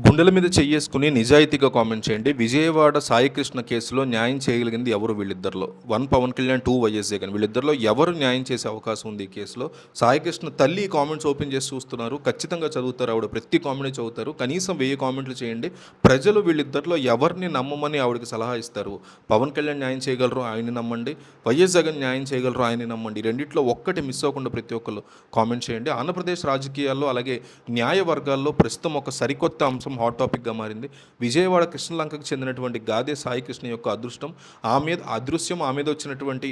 గుండెల మీద చెయ్యేసుకుని నిజాయితీగా కామెంట్ చేయండి. విజయవాడ సాయికృష్ణ కేసులో న్యాయం చేయగలిగింది ఎవరు వీళ్ళిద్దరిలో? 1 పవన్ కళ్యాణ్, 2 వైఎస్ జగన్. వీళ్ళిద్దరిలో ఎవరు న్యాయం చేసే అవకాశం ఉంది ఈ కేసులో? సాయికృష్ణ తల్లి ఈ కామెంట్స్ ఓపెన్ చేసి చూస్తున్నారు. ఖచ్చితంగా చదువుతారు ఆవిడ. ప్రతి కామెంట్ చదువుతారు. కనీసం 1000 కామెంట్లు చేయండి. ప్రజలు వీళ్ళిద్దరిలో ఎవరిని నమ్మమని ఆవిడకి సలహా ఇస్తారు? పవన్ కళ్యాణ్ న్యాయం చేయగలరు, ఆయన్ని నమ్మండి. వైఎస్ జగన్ న్యాయం చేయగలరు, ఆయన్ని నమ్మండి. రెండిట్లో ఒక్కటి మిస్ అవ్వకుండా ప్రతి ఒక్కళ్ళు కామెంట్ చేయండి. ఆంధ్రప్రదేశ్ రాజకీయాల్లో అలాగే న్యాయ వర్గాల్లో ప్రస్తుతం ఒక సరికొత్త అంశం హాట్ టాపిక్గా మారింది. విజయవాడ కృష్ణలంకకు చెందినటువంటి గాదే సాయికృష్ణ యొక్క అదృష్టం అదృశ్యం ఆమె మీద వచ్చినటువంటి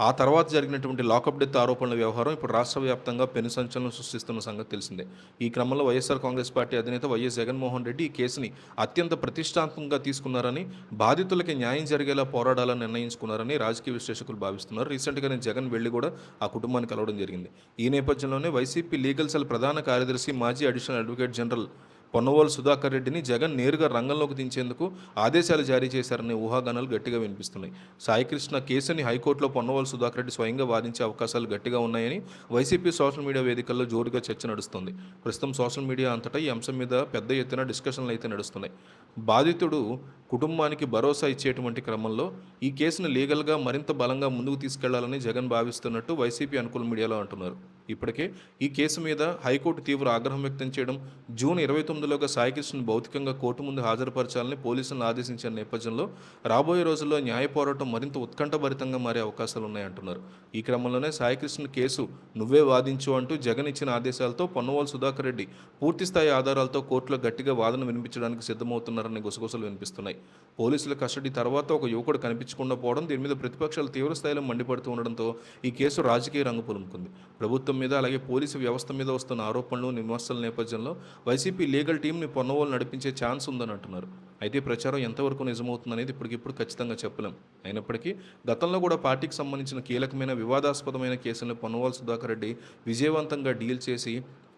ఆ తర్వాత జరిగినటువంటి లాకప్ డెత్ ఆరోపణల వ్యవహారం ఇప్పుడు రాష్ట్ర వ్యాప్తంగా పెను సంచలనం సృష్టిస్తున్న సంగతి తెలిసిందే. ఈ క్రమంలో వైఎస్ఆర్ కాంగ్రెస్ పార్టీ అధినేత వైఎస్ జగన్మోహన్ రెడ్డి ఈ కేసుని అత్యంత ప్రతిష్టాత్మకంగా తీసుకున్నారని, బాధితులకి న్యాయం జరిగేలా పోరాడాలని నిర్ణయించుకున్నారని రాజకీయ విశ్లేషకులు భావిస్తున్నారు. రీసెంట్గానే జగన్ వెళ్లి కూడా ఆ కుటుంబాన్ని కలవడం జరిగింది. ఈ నేపథ్యంలోనే వైసీపీ లీగల్ సెల్ ప్రధాన కార్యదర్శి, మాజీ additional advocate general Ponnavolu Sudhakar రెడ్డిని జగన్ నేరుగా రంగంలోకి దించేందుకు ఆదేశాలు జారీ చేశారనే ఊహాగానాలు గట్టిగా వినిపిస్తున్నాయి. సాయికృష్ణ కేసుని హైకోర్టులో పొన్నవోలు సుధాకర్ రెడ్డి స్వయంగా వాదించే అవకాశాలు గట్టిగా ఉన్నాయని వైసీపీ సోషల్ మీడియా వేదికల్లో జోరుగా చర్చ నడుస్తుంది. ప్రస్తుతం సోషల్ మీడియా అంతటా ఈ అంశం మీద పెద్ద ఎత్తున డిస్కషన్లు అయితే నడుస్తున్నాయి. బాధితుడు కుటుంబానికి భరోసా ఇచ్చేటువంటి క్రమంలో ఈ కేసును లీగల్గా మరింత బలంగా ముందుకు తీసుకెళ్లాలని జగన్ భావిస్తున్నట్టు వైసీపీ అనుకూల మీడియాలో అంటున్నారు. ఇప్పటికే ఈ కేసు మీద హైకోర్టు తీవ్ర ఆగ్రహం వ్యక్తం చేయడం, జూన్ 29లోగా సాయికృష్ణను భౌతికంగా కోర్టు ముందు హాజరుపరచాలని పోలీసులను ఆదేశించిన నేపథ్యంలో రాబోయే రోజుల్లో న్యాయ పోరాటం మరింత ఉత్కంఠభరితంగా మారే అవకాశాలు ఉన్నాయంటున్నారు. ఈ క్రమంలోనే సాయికృష్ణ కేసు నువ్వే వాదించు అంటూ జగన్ ఇచ్చిన ఆదేశాలతో పొన్నవోలు సుధాకర్ రెడ్డి పూర్తిస్థాయి ఆధారాలతో కోర్టులో గట్టిగా వాదన వినిపించడానికి సిద్ధమవుతున్నారని గుసగుసలు వినిపిస్తున్నాయి. పోలీసుల కస్టడీ తర్వాత ఒక యువకుడు కనిపించకుండా పోవడం, దీని మీద ప్రతిపక్షాలు తీవ్ర స్థాయిలో మండిపడుతూ ఉండడంతో ఈ కేసు రాజకీయ రంగు పులుముకుంది. ప్రభుత్వం మీద అలాగే పోలీసు వ్యవస్థ మీద వస్తున్న ఆరోపణలు, విమర్శల నేపథ్యంలో వైసీపీ లీగల్ టీంని పొన్నవోలు నడిపించే ఛాన్స్ ఉందని అంటున్నారు. అయితే ప్రచారం ఎంతవరకు నిజమవుతుందనేది ఇప్పటికిప్పుడు ఖచ్చితంగా చెప్పలేం. అయినప్పటికీ గతంలో కూడా పార్టీకి సంబంధించిన కీలకమైన వివాదాస్పదమైన కేసులను పొన్నవోలు సుధాకర్ రెడ్డి విజయవంతంగా డీల్ చేసి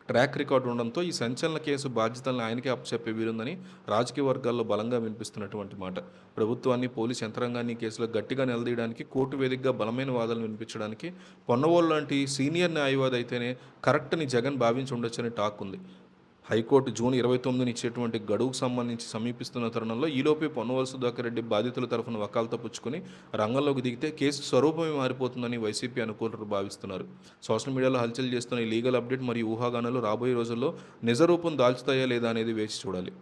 ట్రాక్ రికార్డు ఉండడంతో ఈ సంచలన కేసు బాధ్యతలను ఆయనకే అప్పచెప్పే వీలుందని రాజకీయ వర్గాల్లో బలంగా వినిపిస్తున్నటువంటి మాట. ప్రభుత్వాన్ని, పోలీసు యంత్రాంగాన్ని కేసులో గట్టిగా నిలదీయడానికి, కోర్టు వేదికగా బలమైన వాదనలు వినిపించడానికి పొన్నవోలు లాంటి సీనియర్ న్యాయవాది అయితేనే కరెక్ట్ అని జగన్ భావించి ఉండొచ్చని టాక్ ఉంది. హైకోర్టు జూన్ 29ని ఇచ్చేటువంటి గడువుకు సంబంధించి సమీపిస్తున్న తరుణంలో ఈలోపే పొన్నవోలు సుధాకర్ రెడ్డి బాధితుల తరఫున వకాలతో పుచ్చుకొని రంగంలోకి దిగితే కేసు స్వరూపమే మారిపోతుందని వైసీపీ అనుకూలరు భావిస్తున్నారు. సోషల్ మీడియాలో హల్చల్ చేస్తున్న ఈ లీగల్ అప్డేట్ మరియు ఊహాగానాలు రాబోయే రోజుల్లో నిజరూపం దాల్చుతాయా లేదా అనేది వేచి చూడాలి.